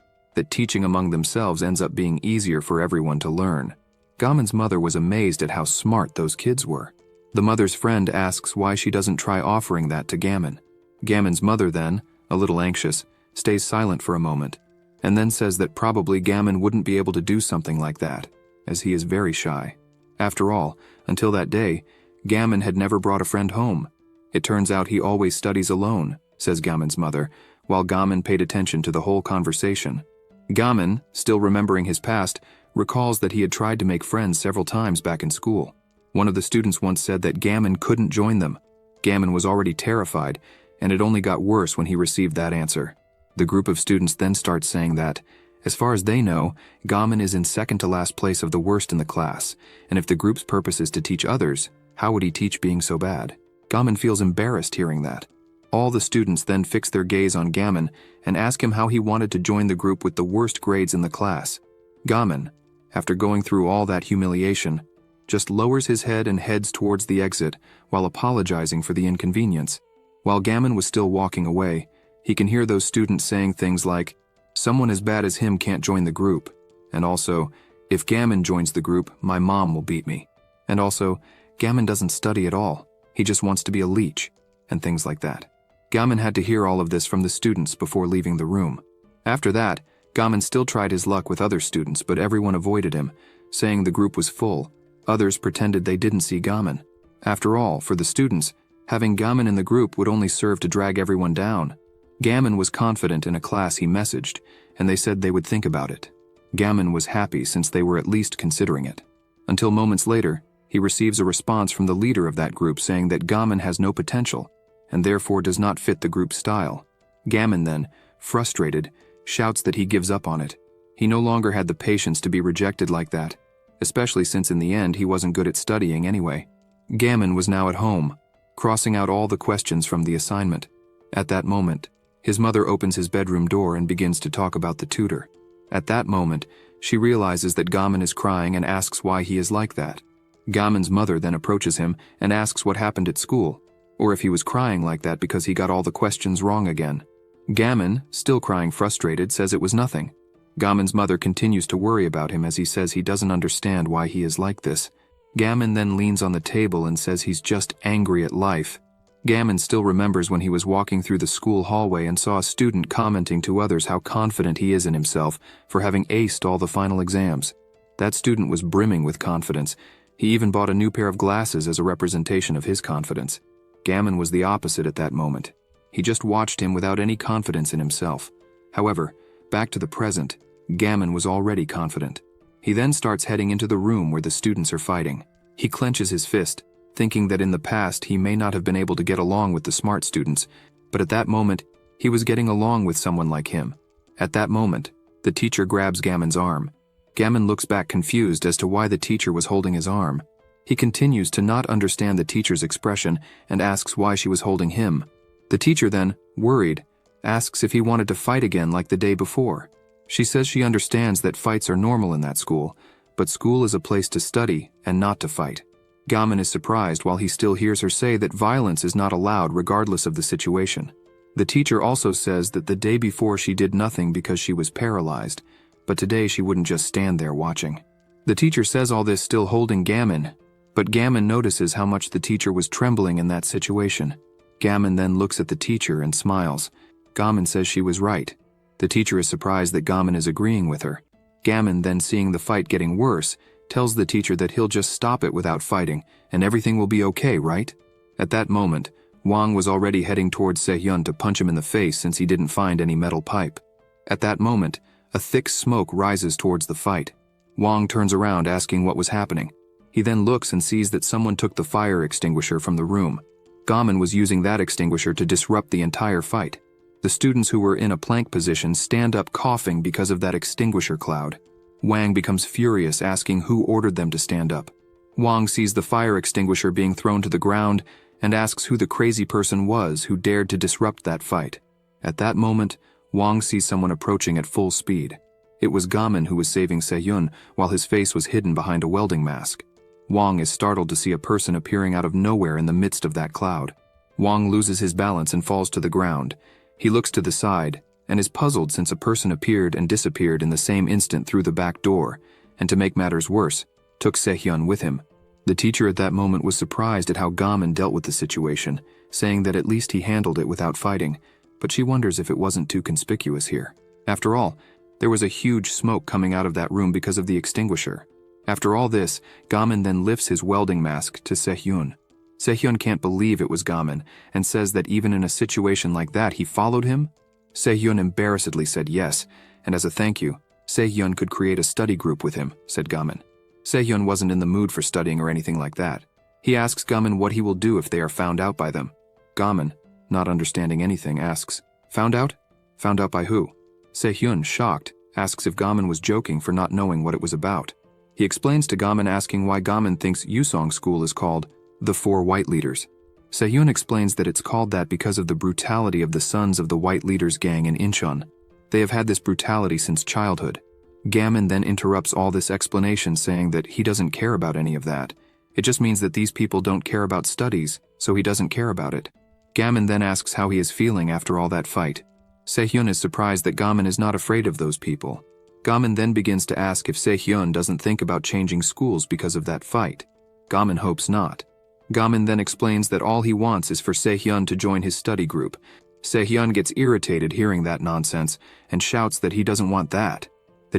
teaching among themselves ends up being easier for everyone to learn. Gamin's mother was amazed at how smart those kids were. The mother's friend asks why she doesn't try offering that to Gamin. Gamin's mother then, a little anxious, stays silent for a moment, and then says that probably Gamin wouldn't be able to do something like that, as he is very shy. After all, until that day, Gamin had never brought a friend home. It turns out he always studies alone, says Gamin's mother, while Gamin paid attention to the whole conversation. Gamin, still remembering his past, recalls that he had tried to make friends several times back in school. One of the students once said that Gamin couldn't join them. Gamin was already terrified, and it only got worse when he received that answer. The group of students then starts saying that, as far as they know, Gamin is in second to last place of the worst in the class, and if the group's purpose is to teach others, how would he teach being so bad? Gamin feels embarrassed hearing that. All the students then fix their gaze on Gamin and ask him how he wanted to join the group with the worst grades in the class. Gamin, after going through all that humiliation, just lowers his head and heads towards the exit while apologizing for the inconvenience. While Gamin was still walking away, he can hear those students saying things like, "Someone as bad as him can't join the group," and also, "If Gamin joins the group, my mom will beat me," and also, "Gamin doesn't study at all, he just wants to be a leech," and things like that. Gamin had to hear all of this from the students before leaving the room. After that, Gamin still tried his luck with other students, but everyone avoided him, saying the group was full. Others pretended they didn't see Gamin. After all, for the students, having Gamin in the group would only serve to drag everyone down. Gamin was confident in a class he messaged, and they said they would think about it. Gamin was happy since they were at least considering it. Until moments later, he receives a response from the leader of that group saying that Gamin has no potential, and therefore does not fit the group's style. Gamin then, frustrated, shouts that he gives up on it. He no longer had the patience to be rejected like that, especially since in the end he wasn't good at studying anyway. Gamin was now at home, crossing out all the questions from the assignment. At that moment, his mother opens his bedroom door and begins to talk about the tutor. At that moment, she realizes that Gamin is crying and asks why he is like that. Gamin's mother then approaches him and asks what happened at school, or if he was crying like that because he got all the questions wrong again. Gamin, still crying frustrated, says it was nothing. Gamin's mother continues to worry about him as he says he doesn't understand why he is like this. Gammon then leans on the table and says he's just angry at life. Gammon still remembers when he was walking through the school hallway and saw a student commenting to others how confident he is in himself for having aced all the final exams. That student was brimming with confidence. He even bought a new pair of glasses as a representation of his confidence. Gammon was the opposite at that moment. He just watched him without any confidence in himself. However, back to the present, Gammon was already confident. He then starts heading into the room where the students are fighting. He clenches his fist, thinking that in the past he may not have been able to get along with the smart students, but at that moment, he was getting along with someone like him. At that moment, the teacher grabs Gammon's arm. Gammon looks back confused as to why the teacher was holding his arm. He continues to not understand the teacher's expression and asks why she was holding him. The teacher then, worried, asks if he wanted to fight again like the day before. She says she understands that fights are normal in that school, but school is a place to study and not to fight. Gammon is surprised while he still hears her say that violence is not allowed regardless of the situation. The teacher also says that the day before she did nothing because she was paralyzed, but today she wouldn't just stand there watching. The teacher says all this still holding Gammon, but Gammon notices how much the teacher was trembling in that situation. Gammon then looks at the teacher and smiles. Gammon says she was right. The teacher is surprised that Gammon is agreeing with her. Gammon, then seeing the fight getting worse, tells the teacher that he'll just stop it without fighting, and everything will be okay, right? At that moment, Wang was already heading towards Sehyun to punch him in the face since he didn't find any metal pipe. At that moment, a thick smoke rises towards the fight. Wang turns around asking what was happening. He then looks and sees that someone took the fire extinguisher from the room. Gammon was using that extinguisher to disrupt the entire fight. The students who were in a plank position stand up coughing because of that extinguisher cloud. Wang becomes furious, asking who ordered them to stand up. Wang sees the fire extinguisher being thrown to the ground and asks who the crazy person was who dared to disrupt that fight. At that moment, Wang sees someone approaching at full speed. It was Gammon who was saving Sehyun while his face was hidden behind a welding mask. Wang is startled to see a person appearing out of nowhere in the midst of that cloud. Wang loses his balance and falls to the ground. He looks to the side and is puzzled since a person appeared and disappeared in the same instant through the back door, and to make matters worse, took Sehyun with him. The teacher at that moment was surprised at how Gammon dealt with the situation, saying that at least he handled it without fighting, but she wonders if it wasn't too conspicuous here. After all, there was a huge smoke coming out of that room because of the extinguisher. After all this, Gammon then lifts his welding mask to Sehyun. Sehyun can't believe it was Gammon and says that even in a situation like that he followed him. Sehyun embarrassedly said yes, and as a thank you, Sehyun could create a study group with him, said Gammon. Sehyun wasn't in the mood for studying or anything like that. He asks Gammon what he will do if they are found out by them. Gammon, not understanding anything, asks, "Found out? Found out by who?" Sehyun, shocked, asks if Gammon was joking for not knowing what it was about. He explains to Gammon, asking why Gammon thinks Yusong School is called the Four White Leaders. Sehyun explains that it's called that because of the brutality of the sons of the White Leaders gang in Incheon. They have had this brutality since childhood. Gammon then interrupts all this explanation, saying that he doesn't care about any of that. It just means that these people don't care about studies, so he doesn't care about it. Gammon then asks how he is feeling after all that fight. Sehyun is surprised that Gammon is not afraid of those people. Gammon then begins to ask if Sehyun doesn't think about changing schools because of that fight. Gammon hopes not. Gammon then explains that all he wants is for Sehyun to join his study group. Sehyun gets irritated hearing that nonsense and shouts that he doesn't want that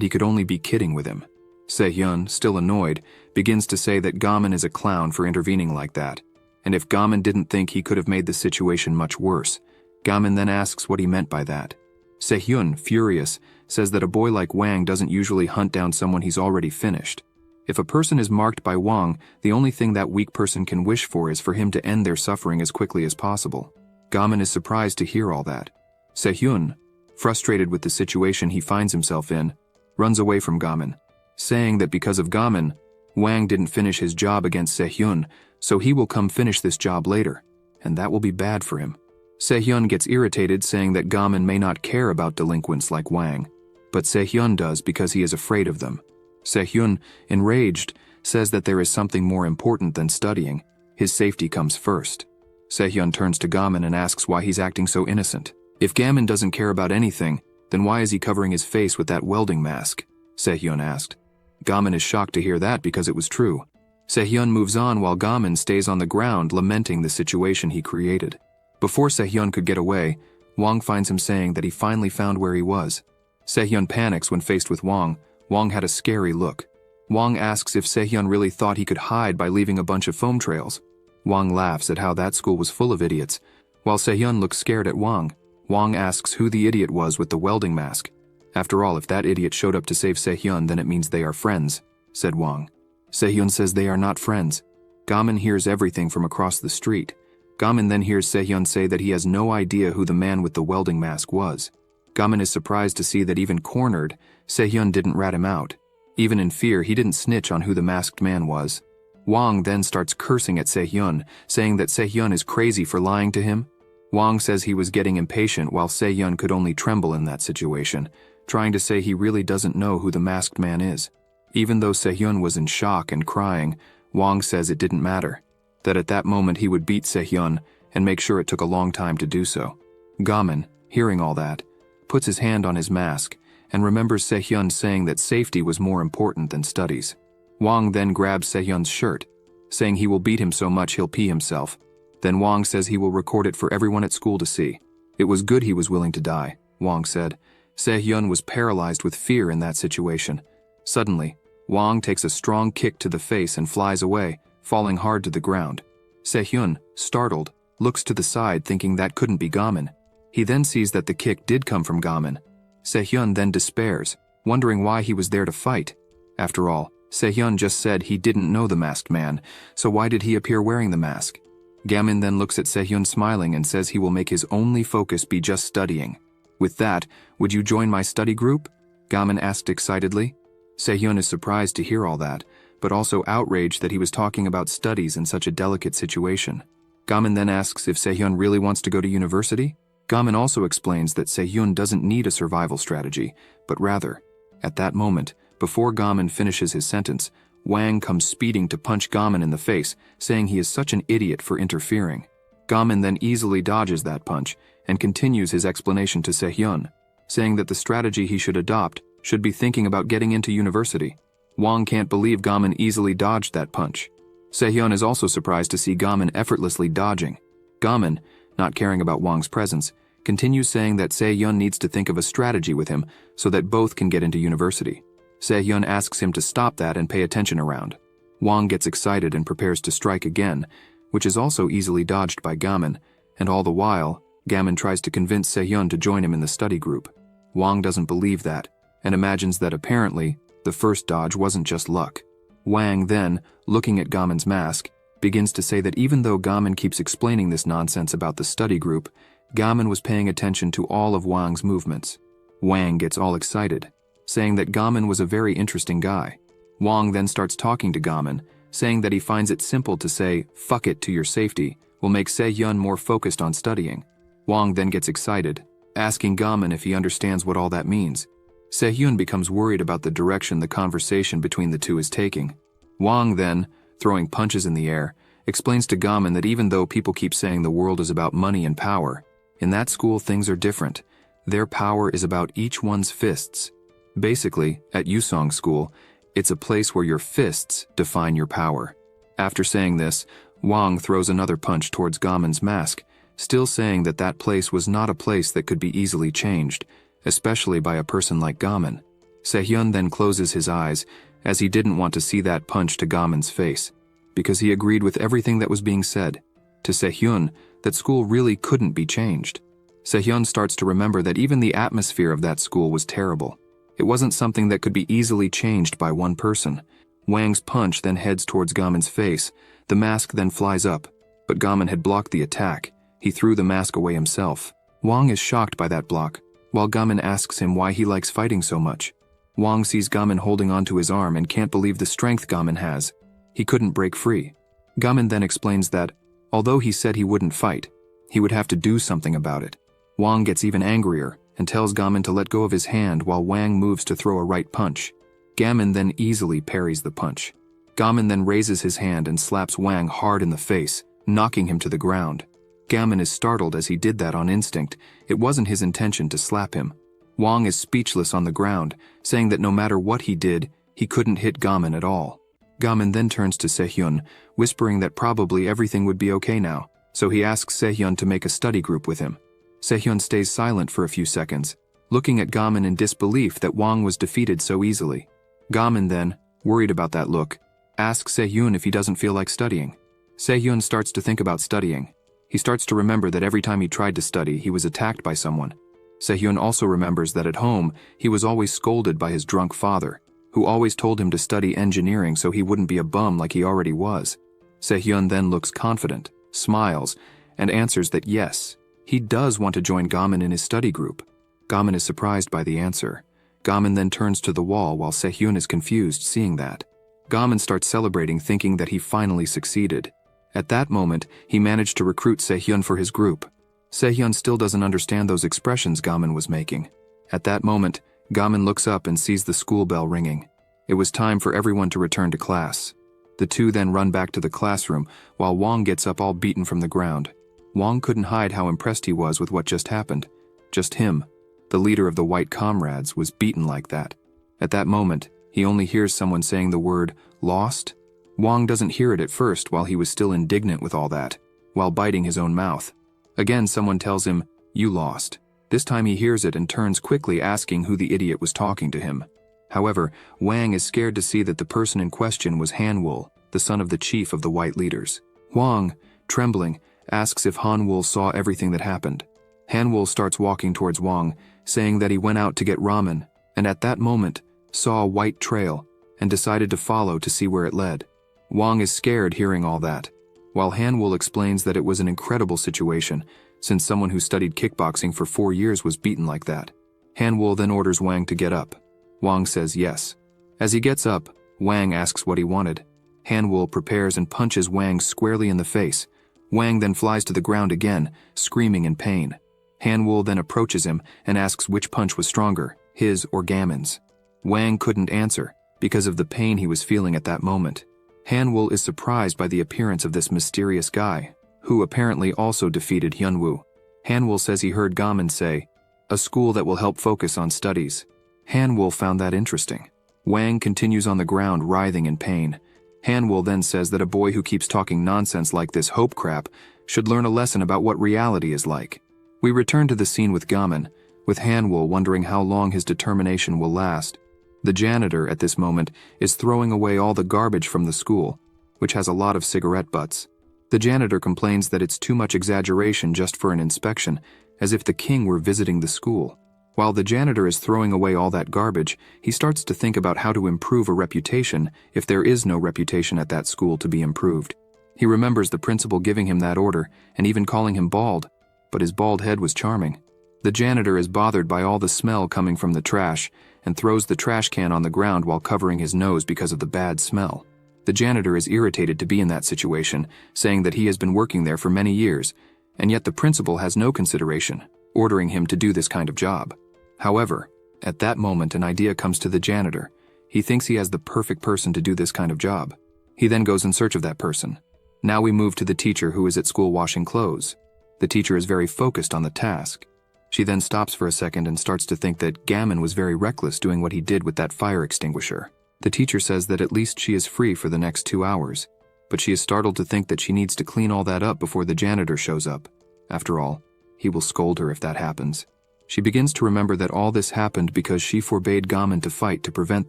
he could only be kidding with him. Sehyun, still annoyed, begins to say that Gammon is a clown for intervening like that, and if Gammon didn't think he could have made the situation much worse. Gammon then asks what he meant by that. Sehyun, furious, says that a boy like Wang doesn't usually hunt down someone he's already finished. If a person is marked by Wang, the only thing that weak person can wish for is for him to end their suffering as quickly as possible. Gammon is surprised to hear all that. Sehyun, frustrated with the situation he finds himself in, runs away from Gammon, saying that because of Gammon, Wang didn't finish his job against Sehyun, so he will come finish this job later, and that will be bad for him. Sehyun gets irritated, saying that Gammon may not care about delinquents like Wang, but Sehyun does because he is afraid of them. Sehyun, enraged, says that there is something more important than studying. His safety comes first. Sehyun turns to Gammon and asks why he's acting so innocent. If Gammon doesn't care about anything, then why is he covering his face with that welding mask? Sehyun asked. Gammon is shocked to hear that because it was true. Sehyun moves on while Gamin stays on the ground lamenting the situation he created. Before Sehyun could get away, Wang finds him saying that he finally found where he was. Sehyun panics when faced with Wang. Wang had a scary look. Wang asks if Sehyun really thought he could hide by leaving a bunch of foam trails. Wang laughs at how that school was full of idiots. While Sehyun looks scared at Wang, Wang asks who the idiot was with the welding mask. After all, if that idiot showed up to save Sehyun, then it means they are friends, said Wang. Sehyun says they are not friends. Gamin hears everything from across the street. Gamin then hears Sehyun say that he has no idea who the man with the welding mask was. Gamin is surprised to see that even cornered, Sehyun didn't rat him out. Even in fear, he didn't snitch on who the masked man was. Wang then starts cursing at Sehyun, saying that Sehyun is crazy for lying to him. Wang says he was getting impatient while Sehyun could only tremble in that situation, trying to say he really doesn't know who the masked man is. Even though Sehyun was in shock and crying, Wang says it didn't matter, that at that moment he would beat Sehyun and make sure it took a long time to do so. Gamin, hearing all that, puts his hand on his mask and remembers Sehyun saying that safety was more important than studies. Wang then grabs Sehyun's shirt, saying he will beat him so much he'll pee himself. Then Wang says he will record it for everyone at school to see. It was good he was willing to die, Wang said. Sehyun was paralyzed with fear in that situation. Suddenly, Wang takes a strong kick to the face and flies away, falling hard to the ground. Sehyun, startled, looks to the side thinking that couldn't be Gamin. He then sees that the kick did come from Gamin. Sehyun then despairs, wondering why he was there to fight. After all, Sehyun just said he didn't know the masked man, so why did he appear wearing the mask? Gamin then looks at Sehyun smiling and says he will make his only focus be just studying. With that, would you join my study group? Gamin asked excitedly. Sehyun is surprised to hear all that, but also outraged that he was talking about studies in such a delicate situation. Gamin then asks if Sehyun really wants to go to university. Gamin also explains that Sehyun doesn't need a survival strategy, but rather, at that moment, before Gamin finishes his sentence, Wang comes speeding to punch Gamin in the face, saying he is such an idiot for interfering. Gamin then easily dodges that punch and continues his explanation to Sehyun, saying that the strategy he should adopt should be thinking about getting into university. Wang can't believe Gamin easily dodged that punch. Sehyun is also surprised to see Gamin effortlessly dodging. Gamin, not caring about Wang's presence, continues saying that Sehyun needs to think of a strategy with him so that both can get into university. Sehyun asks him to stop that and pay attention around. Wang gets excited and prepares to strike again, which is also easily dodged by Gamin, and all the while, Gamin tries to convince Sehyun to join him in the study group. Wang doesn't believe that, and imagines that apparently, the first dodge wasn't just luck. Wang then, looking at Gamin's mask, begins to say that even though Gamin keeps explaining this nonsense about the study group, Gamin was paying attention to all of Wang's movements. Wang gets all excited, saying that Gamin was a very interesting guy. Wang then starts talking to Gamin, saying that he finds it simple to say, "fuck it" to your safety will make Sehyun more focused on studying. Wang then gets excited, asking Gamin if he understands what all that means. Sehyun becomes worried about the direction the conversation between the two is taking. Wang then, throwing punches in the air, explains to Gamin that even though people keep saying the world is about money and power, in that school things are different. Their power is about each one's fists. Basically, at Yusong School, it's a place where your fists define your power. After saying this, Wang throws another punch towards Gamin's mask, still saying that that place was not a place that could be easily changed, especially by a person like Gamin. Sehyun then closes his eyes, as he didn't want to see that punch to Gamin's face, because he agreed with everything that was being said. To Sehyun, that school really couldn't be changed. Sehyun starts to remember that even the atmosphere of that school was terrible. It wasn't something that could be easily changed by one person. Wang's punch then heads towards Gamin's face. The mask then flies up, but Gamin had blocked the attack. He threw the mask away himself. Wang is shocked by that block, while Gamin asks him why he likes fighting so much. Wang sees Gamin holding onto his arm and can't believe the strength Gamin has. He couldn't break free. Gamin then explains that, although he said he wouldn't fight, he would have to do something about it. Wang gets even angrier and tells Gamin to let go of his hand while Wang moves to throw a right punch. Gamin then easily parries the punch. Gamin then raises his hand and slaps Wang hard in the face, knocking him to the ground. Gamin is startled as he did that on instinct. It wasn't his intention to slap him. Wang is speechless on the ground, saying that no matter what he did, he couldn't hit Gamin at all. Gamin then turns to Sehyun, whispering that probably everything would be okay now, so he asks Sehyun to make a study group with him. Sehyun stays silent for a few seconds, looking at Gamin in disbelief that Wang was defeated so easily. Gamin then, worried about that look, asks Sehyun if he doesn't feel like studying. Sehyun starts to think about studying. He starts to remember that every time he tried to study, he was attacked by someone. Sehyun also remembers that at home, he was always scolded by his drunk father, who always told him to study engineering so he wouldn't be a bum like he already was. Sehyun then looks confident, smiles, and answers that yes, he does want to join Gamin in his study group. Gamin is surprised by the answer. Gamin then turns to the wall while Sehyun is confused seeing that. Gamin starts celebrating, thinking that he finally succeeded. At that moment, he managed to recruit Sehyun for his group. Sehyun still doesn't understand those expressions Gamin was making. At that moment, Gamin looks up and sees the school bell ringing. It was time for everyone to return to class. The two then run back to the classroom while Wang gets up all beaten from the ground. Wang couldn't hide how impressed he was with what just happened. Just him, the leader of the White Comrades, was beaten like that. At that moment, he only hears someone saying the word, "lost?" Wang doesn't hear it at first while he was still indignant with all that, while biting his own mouth. Again, someone tells him, "You lost." This time he hears it and turns quickly, asking who the idiot was talking to him. However, Wang is scared to see that the person in question was Hanwoo, the son of the chief of the White leaders. Wang, trembling, asks if Hanwoo saw everything that happened. Hanwoo starts walking towards Wang, saying that he went out to get ramen, and at that moment, saw a white trail, and decided to follow to see where it led. Wang is scared hearing all that, while Hanwoo explains that it was an incredible situation, since someone who studied kickboxing for 4 years was beaten like that. Hanwoo then orders Wang to get up. Wang says yes. As he gets up, Wang asks what he wanted. Hanwoo prepares and punches Wang squarely in the face. Wang then flies to the ground again, screaming in pain. Hanwoo then approaches him and asks which punch was stronger, his or Gamin's. Wang couldn't answer, because of the pain he was feeling at that moment. Hanwoo is surprised by the appearance of this mysterious guy, who apparently also defeated Hyunwoo. Hanwoo says he heard Gamin say, "A school that will help focus on studies." Hanwoo found that interesting. Wang continues on the ground, writhing in pain. Hanwoo then says that a boy who keeps talking nonsense like this hope crap should learn a lesson about what reality is like. We return to the scene with Gamin, with Hanwoo wondering how long his determination will last. The janitor at this moment is throwing away all the garbage from the school, which has a lot of cigarette butts. The janitor complains that it's too much exaggeration just for an inspection, as if the king were visiting the school. While the janitor is throwing away all that garbage, he starts to think about how to improve a reputation if there is no reputation at that school to be improved. He remembers the principal giving him that order and even calling him bald, but his bald head was charming. The janitor is bothered by all the smell coming from the trash and throws the trash can on the ground while covering his nose because of the bad smell. The janitor is irritated to be in that situation, saying that he has been working there for many years, and yet the principal has no consideration, ordering him to do this kind of job. However, at that moment an idea comes to the janitor. He thinks he has the perfect person to do this kind of job. He then goes in search of that person. Now we move to the teacher who is at school washing clothes. The teacher is very focused on the task. She then stops for a second and starts to think that Gamin was very reckless doing what he did with that fire extinguisher. The teacher says that at least she is free for the next 2 hours, but she is startled to think that she needs to clean all that up before the janitor shows up. After all, he will scold her if that happens. She begins to remember that all this happened because she forbade Gamin to fight to prevent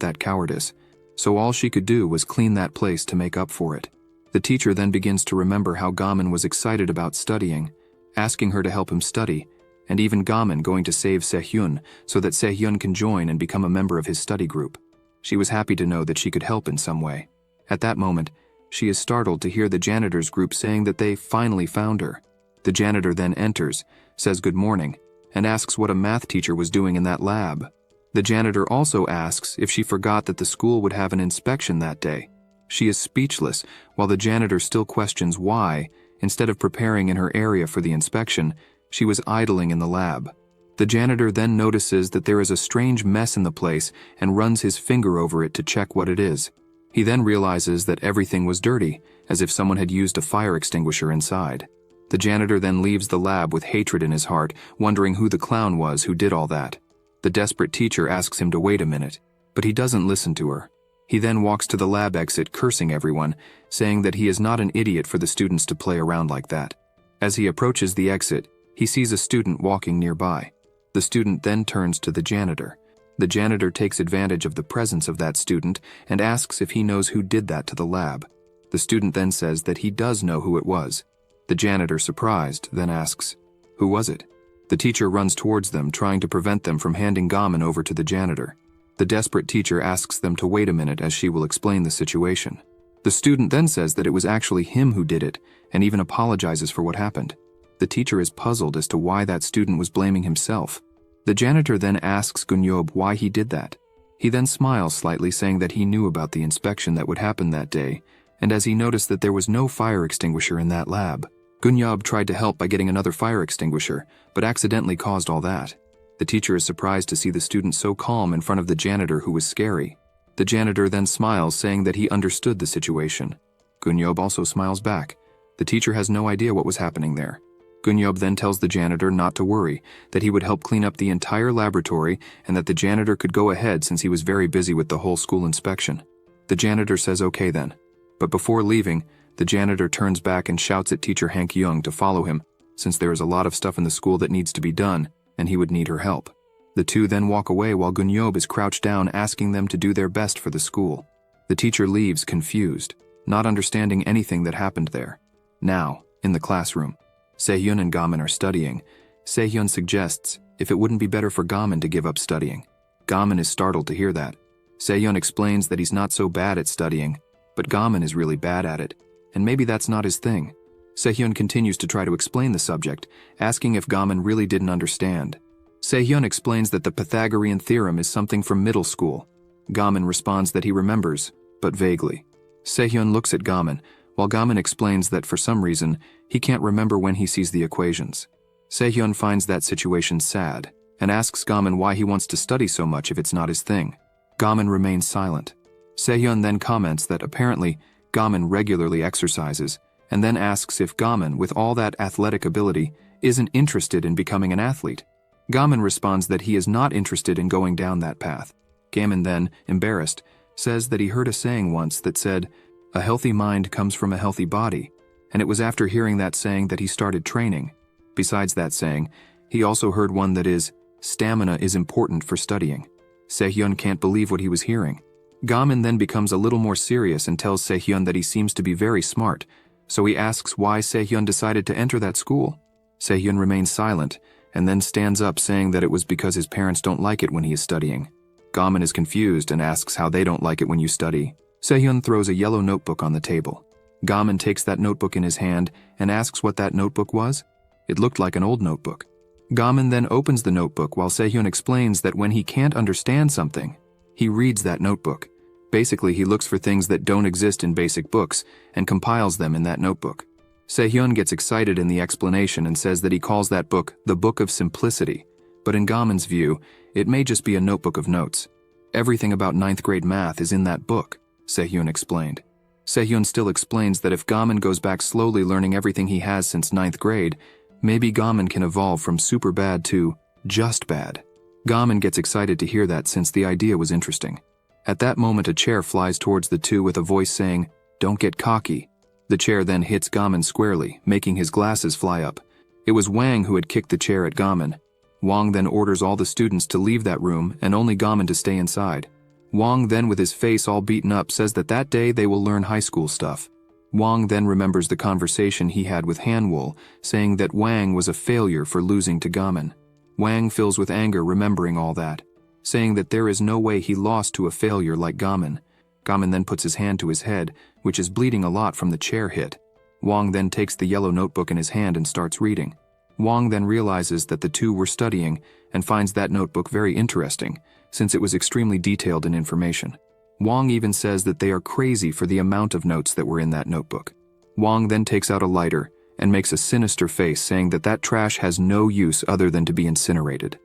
that cowardice, so all she could do was clean that place to make up for it. The teacher then begins to remember how Gamin was excited about studying, asking her to help him study, and even Gamin going to save Sehyun so that Sehyun can join and become a member of his study group. She was happy to know that she could help in some way. At that moment, she is startled to hear the janitor's group saying that they finally found her. The janitor then enters, says good morning, and asks what a math teacher was doing in that lab. The janitor also asks if she forgot that the school would have an inspection that day. She is speechless, while the janitor still questions why, instead of preparing in her area for the inspection, she was idling in the lab. The janitor then notices that there is a strange mess in the place and runs his finger over it to check what it is. He then realizes that everything was dirty, as if someone had used a fire extinguisher inside. The janitor then leaves the lab with hatred in his heart, wondering who the clown was who did all that. The desperate teacher asks him to wait a minute, but he doesn't listen to her. He then walks to the lab exit cursing everyone, saying that he is not an idiot for the students to play around like that. As he approaches the exit, he sees a student walking nearby. The student then turns to the janitor. The janitor takes advantage of the presence of that student and asks if he knows who did that to the lab. The student then says that he does know who it was. The janitor, surprised, then asks, "Who was it?" The teacher runs towards them, trying to prevent them from handing Gamin over to the janitor. The desperate teacher asks them to wait a minute as she will explain the situation. The student then says that it was actually him who did it, and even apologizes for what happened. The teacher is puzzled as to why that student was blaming himself. The janitor then asks Gunyob why he did that. He then smiles slightly, saying that he knew about the inspection that would happen that day, and as he noticed that there was no fire extinguisher in that lab. Gunyob tried to help by getting another fire extinguisher, but accidentally caused all that. The teacher is surprised to see the student so calm in front of the janitor, who was scary. The janitor then smiles, saying that he understood the situation. Gunyob also smiles back. The teacher has no idea what was happening there. Gunyob then tells the janitor not to worry, that he would help clean up the entire laboratory and that the janitor could go ahead since he was very busy with the whole school inspection. The janitor says okay then. But before leaving, the janitor turns back and shouts at teacher Hank Young to follow him, since there is a lot of stuff in the school that needs to be done, and he would need her help. The two then walk away while Gunyob is crouched down, asking them to do their best for the school. The teacher leaves confused, not understanding anything that happened there. Now, in the classroom, Sehyun and Gamin are studying. Sehyun suggests if it wouldn't be better for Gamin to give up studying. Gamin is startled to hear that. Sehyun explains that he's not so bad at studying, but Gamin is really bad at it, and maybe that's not his thing. Sehyun continues to try to explain the subject, asking if Gamin really didn't understand. Sehyun explains that the Pythagorean theorem is something from middle school. Gamin responds that he remembers, but vaguely. Sehyun looks at Gamin, while Gamin explains that for some reason, he can't remember when he sees the equations. Sehyun finds that situation sad, and asks Gamin why he wants to study so much if it's not his thing. Gamin remains silent. Sehyun then comments that apparently Gamin regularly exercises, and then asks if Gamin, with all that athletic ability, isn't interested in becoming an athlete. Gamin responds that he is not interested in going down that path. Gamin then, embarrassed, says that he heard a saying once that said, "A healthy mind comes from a healthy body," and it was after hearing that saying that he started training. Besides that saying, he also heard one that is, "Stamina is important for studying." Sehyun can't believe what he was hearing. Gamin then becomes a little more serious and tells Sehyun that he seems to be very smart, so he asks why Sehyun decided to enter that school. Sehyun remains silent, and then stands up saying that it was because his parents don't like it when he is studying. Gamin is confused and asks how they don't like it when you study. Sehyun throws a yellow notebook on the table. Gamin takes that notebook in his hand and asks what that notebook was. It looked like an old notebook. Gamin then opens the notebook while Sehyun explains that when he can't understand something, he reads that notebook. Basically, he looks for things that don't exist in basic books and compiles them in that notebook. Sehyun gets excited in the explanation and says that he calls that book the Book of Simplicity, but in Gamin's view, it may just be a notebook of notes. Everything about 9th grade math is in that book, Sehyun explained. Sehyun still explains that if Gamin goes back slowly learning everything he has since 9th grade, maybe Gamin can evolve from super bad to just bad. Gamin gets excited to hear that since the idea was interesting. At that moment, a chair flies towards the two with a voice saying, "Don't get cocky." The chair then hits Gamin squarely, making his glasses fly up. It was Wang who had kicked the chair at Gamin. Wang then orders all the students to leave that room and only Gamin to stay inside. Wang then, with his face all beaten up, says that that day they will learn high school stuff. Wang then remembers the conversation he had with Hanwol, saying that Wang was a failure for losing to Gamin. Wang fills with anger remembering all that, saying that there is no way he lost to a failure like Gamin. Gamin then puts his hand to his head, which is bleeding a lot from the chair hit. Wang then takes the yellow notebook in his hand and starts reading. Wang then realizes that the two were studying and finds that notebook very interesting, since it was extremely detailed in information. Wang even says that they are crazy for the amount of notes that were in that notebook. Wang then takes out a lighter and makes a sinister face, saying that that trash has no use other than to be incinerated.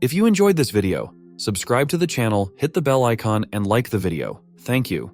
If you enjoyed this video, subscribe to the channel, hit the bell icon, and like the video. Thank you.